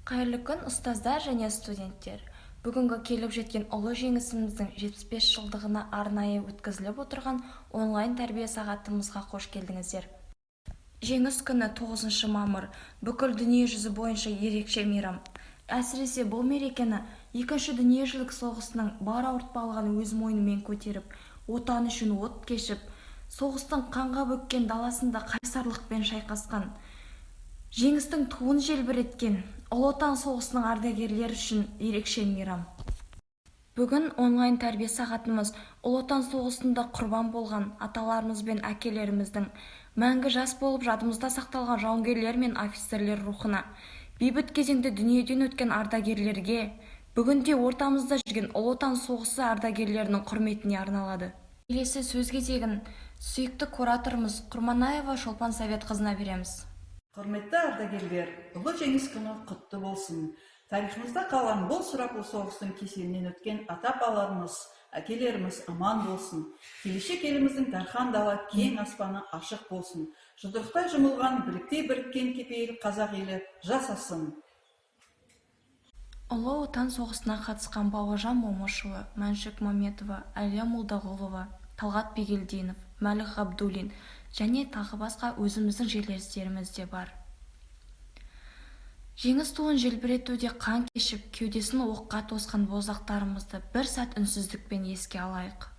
Қайырлы күн, ұстаздар және студенттер. Бүгінгі келіп жеткен ұлы жеңісіміздің 75 жылдығына арнайы өткізіліп отырған онлайн тәрбие сағатымызға қош келдіңіздер. Жеңіс күні 9 мамыр бүкіл дүние жүзі бойынша ерекше мейрам. Әсіресе бұл мерекені Екінші дүниежүзілік соғысының бар ауыртпалығын өз мойнымен көтеріп, отан үшін от кешіп, соғыстың қанға бөккен даласында қайсарлықпен шайқасқан, жеңістің туын желбіреткен ұлы отан соғысының ардагерлері үшін ерекше мейрам. Бүгін онлайн тәрбие сағатымыз ұлы отан соғысында құрбан болған аталарымыз бен әкелеріміздің мәңгі жас болып жадымызда сақталған жауынгерлер мен офицерлер рухына, бейбіт кезеңде дүниеден өткен ардагерлерге, бүгінде ортамызда жүрген ұлы отан соғысы ардагерлерінің құрметіне арналады. Келесі сөз кезегін сүйікті кураторымыз Құрманаева Шолпан Советқызына береміз. Құрметті ардагерлер, ұлы жеңіс күні құтты болсын. Тарихымызда қалған бұл сұрапыл соғыстың кеселінен өткен ата-бабаларымыз, әкелеріміз аман болсын. Келешек еліміздің дархан дала, кең аспаны ашық болсын. Жұдырықтай жұмылған, біріктей біріккен кепейіл қазақ елі жасасын. Ұлы отан соғысына қатысқан Бауыржан Момышұлы, Мәншүк Мәметова, Әлия Молдағұлова, Талғат Бегелдинов, Мәлік Ғабдуллин және тағы басқа өзіміздің жерлестеріміз де бар. Жеңіс туын желбіретуде қан кешіп, кеудесін оққа тосқан боздақтарымызды бір сәт үнсіздікпен еске алайық.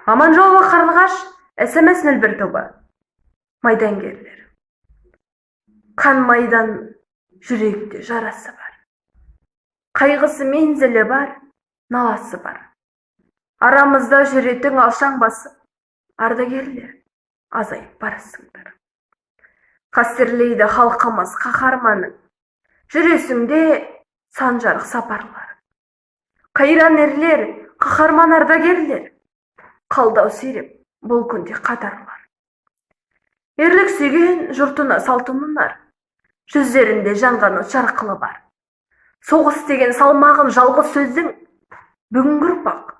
Аманжолова Қарлығаш, СМС 01 тобы. Майдангерлер. Қан майдан жүректе жарасы бар. Қайғысы мензілі бар, наласы бар. Арамызда жүретін алшаң басып, ардагерлер, азайып барысыңдар. Қастерлейді халқымыз қаһарманын, жүресіңде сан жарық сапарлар. Қайран ерлер, қаһарман ардагерлер, қалдау сиреп, бұл күнде қатарлар. Ерлік сүйген жұртына салтынынар, жүздерінде жанған от жарқылы бар. Соғыс деген салмағын жалғыз сөздің, бүгінгі ұрпақ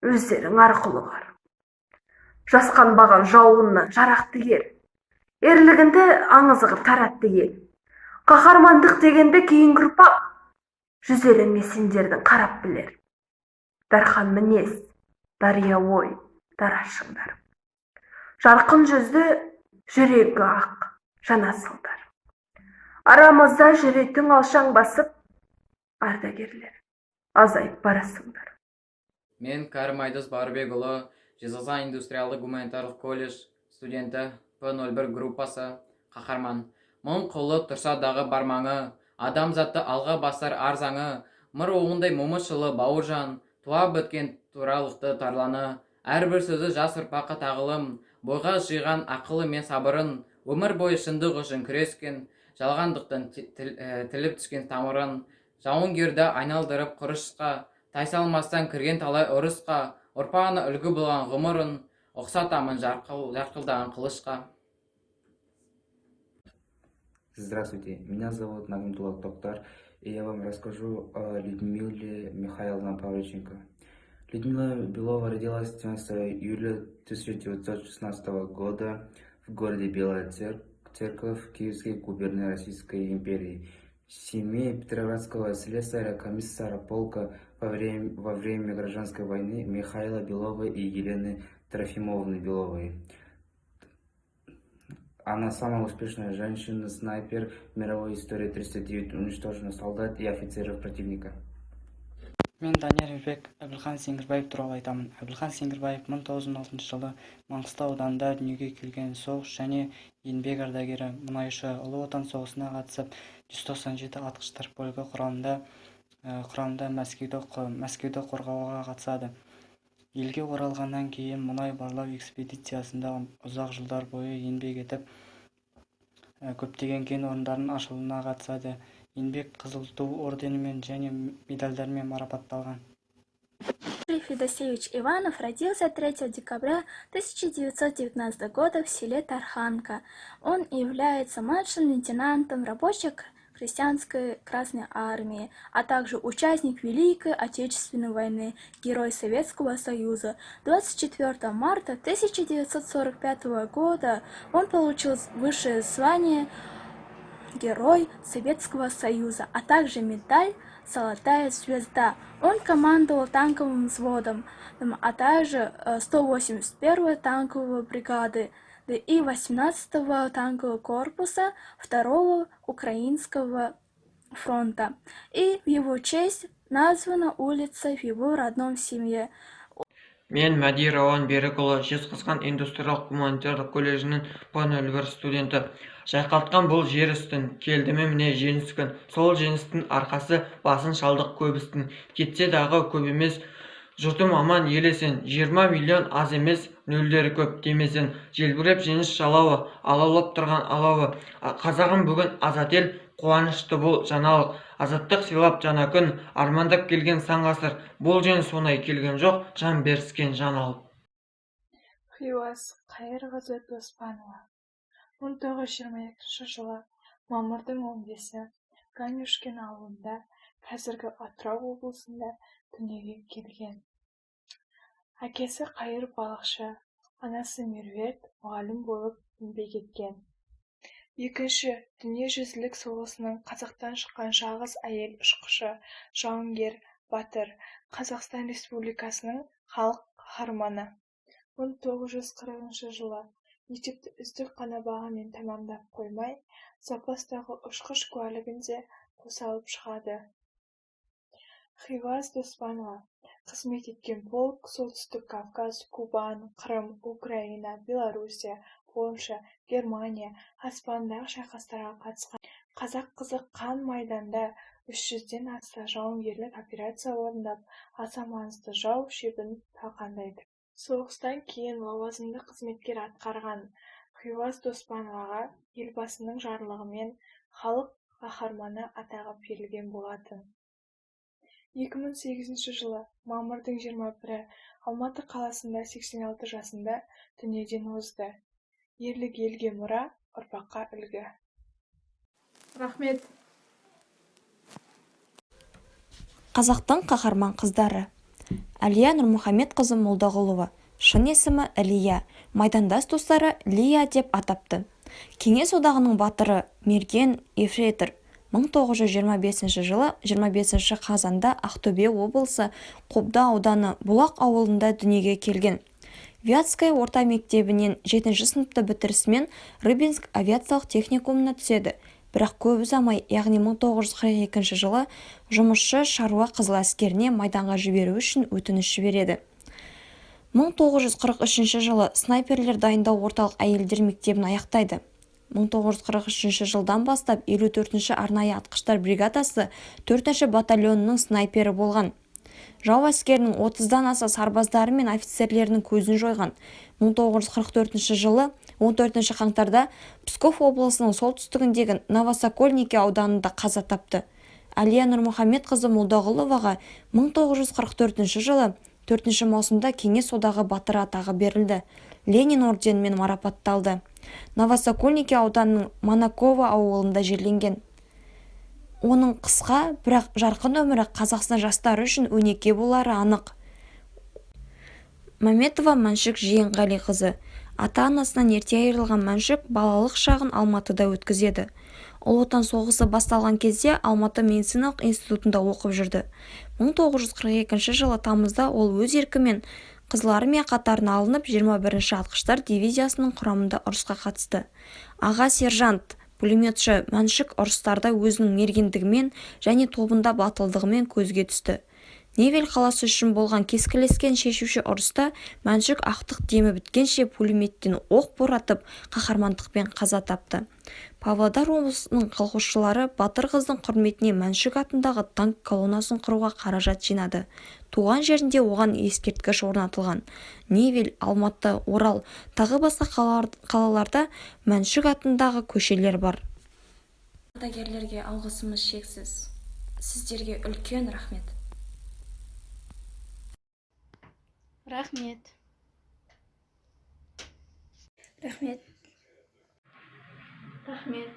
өздерің арқылы бар. Жасқанбаған жауыннан жарақты ер, ерлігінді аңызығып таратты ел. Қаһармандық дегенді кейінгі ұрпақ жүздеріңе сендердің қарап білер. Дархан мінез, дария ой, дарашыңдар. Жарқын жүзді, жүрегі ақ, жанасылдар. Арамызда жүретін алшаң басып, ардагерлер, азайып барасыңдар. Мен Кәрім Айдос Барбекұлы, Жезқазған индустриялдық-гуманитарлық колледж студенті П01 группасы, қаһарман. Мың қолы тұрса дағы бармаңы, адамзатты алға басар арзаңы, мыр оғындай Момышұлы Бауыржан, туа біткен туралықты тарланы, әрбір сөзі жас ұрпаққа тағылым, бойға жиған ақылы мен сабырын, өмір бойы шындық үшін күрескен, жалғандықтан тіліп түскен тамырын, жауынгерді айналдырып құрышқа, тайсалмастан кірген талай ұрысқа, ұрпағына үлгі болған ғұмырын, ұқсатамын жарқылдаған қылышқа. Здравствуйте, меня зовут Нагматуллах Токтар, и я вам расскажу о Людмиле Михайловне Павличенко. Людмила Белова родилась 17 июля 1916 года в городе Белая Церковь, Киевской губернии Российской империи. В семье петроградского слесаря, комиссара полка во время гражданской войны Михаила Белова и Елены Трофимовны Беловой. Она самая успешная женщина-снайпер в мировой истории, 309 уничтожено солдат и офицеров противника. Мен Данияр Ербек Әбілхан Сеңгірбаев туралы айтамын. Әбілхан Сеңгірбаев 1906 жылы Маңғыстау ауданында дүниеге келген, соғыс және еңбек ардагері, мұнайшы, Ұлы Отан соғысына қатысып, 197 атқыштар полкі құрамында Мәскеуді қорғауға қатысады. Елге оралғаннан кейін мұнай барлау экспедициясында ұзақ жылдар бойы еңбек етіп, көптеген кен орындарының ашылуына қатысады. Еңбек Қызыл Ту орденімен және медальдармен марапатталған. Юрий Федосеевич Иванов родился 3 декабря 1919 года в селе Тарханка. Он является младшим лейтенантом рабоче-крестьянской Красной Армии, а также участник Великой Отечественной войны, Герой Советского Союза. 24 марта 1945 года он получил высшее звание Герой Советского Союза, а также медаль «Золотая звезда». Он командовал танковым взводом, а также 181-й танковой бригады и 18-го танкового корпуса 2-го Украинского фронта. И в его честь названа улица в его родном селе. Мен Мәди Рауан Берікұлы, Жезқазған индустриялық гуманитарлық колледжінің П01 студенті. Жайқалтқан бұл жер үстін, келдіме міне жеңіс күн. Сол жеңістің арқасы басын шалдық көбістің. Кетсе дағы көп емес, жұртым аман елесен. 20 миллион аз емес, нөлдері көп демесен. Желбіреп жеңіс жалауы, алаулап тұрған алауы. Қазағым бүгін азат ел, қуанышты бұл жаңалық. Азаттық сыйлап жаңа күн, армандап келген сан ғасыр. Бұл жеңіс оңай келген жоқ, жан беріскен жан алып. Хиуаз Қайырқызы Доспанова 1922 жылы мамырдың 15-і Ганюшкин ауылында, қазіргі Атырау облысында дүниеге келген. Әкесі Қайыр балықшы, анасы Меруерт мұғалім болып еңбек еткен. Екінші дүниежүзілік соғысының Қазақтан шыққан жалғыз әйел ұшқышы, жауынгер, батыр, Қазақстан Республикасының халық қаһарманы. 1940 жылы мектепті үздік қана бағамен тамамдап қоймай, запастағы ұшқыш куәлігінде қоса алып шығады. Хиуаз Доспанова қызмет еткен полк Солтүстік Кавказ, Кубан, Қырым, Украина, Белоруссия, Польша, Германия аспандағы шайқастарға қатысқан. Қазақ қызы қан майданда 300-ден аса жауынгерлік операция орындап, аса маңызды жау шебін талқандайды. Соғыстан кейін лауазымды қызметкер атқарған Хиуаз Доспановаға елбасының жарлығымен халық қаһарманы атағы берілген болатын. 2008 жылы мамырдың 21-і Алматы қаласында 86 жасында дүниеден озды. Ерлік елге мұра, ұрпаққа үлгі. Рахмет. Қазақтың қаһарман қыздары. Әлия Нұрмұхамедқызы Молдағұлова, шын есімі Әлия, майдандас достары Лия деп атапты. Кеңес одағының батыры мерген ефрейтор 1925 жылы 25 қазанда Ақтөбе облысы Қобда ауданы Бұлақ ауылында дүниеге келген. Вятская орта мектебінен 7-ші сыныпты бітірісімен Рыбинск авиациялық техникумына түседі. Бірақ көп ұзамай, яғни 1942 жылы жұмысшы шаруа қызыл әскеріне майданға жіберу үшін өтініш жібереді. 1943 жылы снайперлер дайындау орталық әйелдер мектебін аяқтайды. 1943 жылдан бастап 54-ші арнайы атқыштар бригадасы 4-ші батальонының снайпері болған. Жау әскерінің 30-дан аса сарбаздары мен офицерлерінің көзін жойған. 1944 жылы 14 қаңтарда Псков облысының солтүстігіндегі Новосокольники ауданында қаза тапты. Әлия Нұрмұхамедқызы Молдағұловаға 1944 жылы 4 маусымда Кеңес одағы батыры атағы берілді. Ленин орденімен марапатталды. Новосокольники ауданының Монакова ауылында жерленген. Оның қысқа, бірақ жарқын өмірі Қазақстан жастары үшін өнеке болары анық. Мәметова Мәншік Жиенғалиқызы. Ата-анасынан ерте айырылған Мәншік балалық шағын Алматыда өткізеді. Ұлы Отан соғысы басталған кезде Алматы медициналық институтында оқып жүрді. 1942 жылы тамызда ол өз еркімен Қызыл армия қатарына алынып 21-ші атқыштар дивизиясының құрамында ұрысқа қатысты. Аға сержант пулеметші Мәншүк ұрыстарда өзінің мергендігімен және тобында батылдығымен көзге түсті. Невель қаласы үшін болған кескілескен шешуші ұрыста Мәншүк ақтық демі біткенше пулеметтен оқ боратып қаһармандықпен қаза тапты. Павлодар облысының колхозшылары батыр қыздың құрметіне Мәншүк атындағы танк колоннасын құруға қаражат жинады. Туған жерінде оған ескерткіш орнатылған. Невель, Алматы, Орал, тағы басқа қалаларда Мәншүк атындағы көшелер бар. Ардагерлерге алғысымыз шексіз. Сіздерге үлкен рахмет. Рахмет. Рахмет. Рахмет.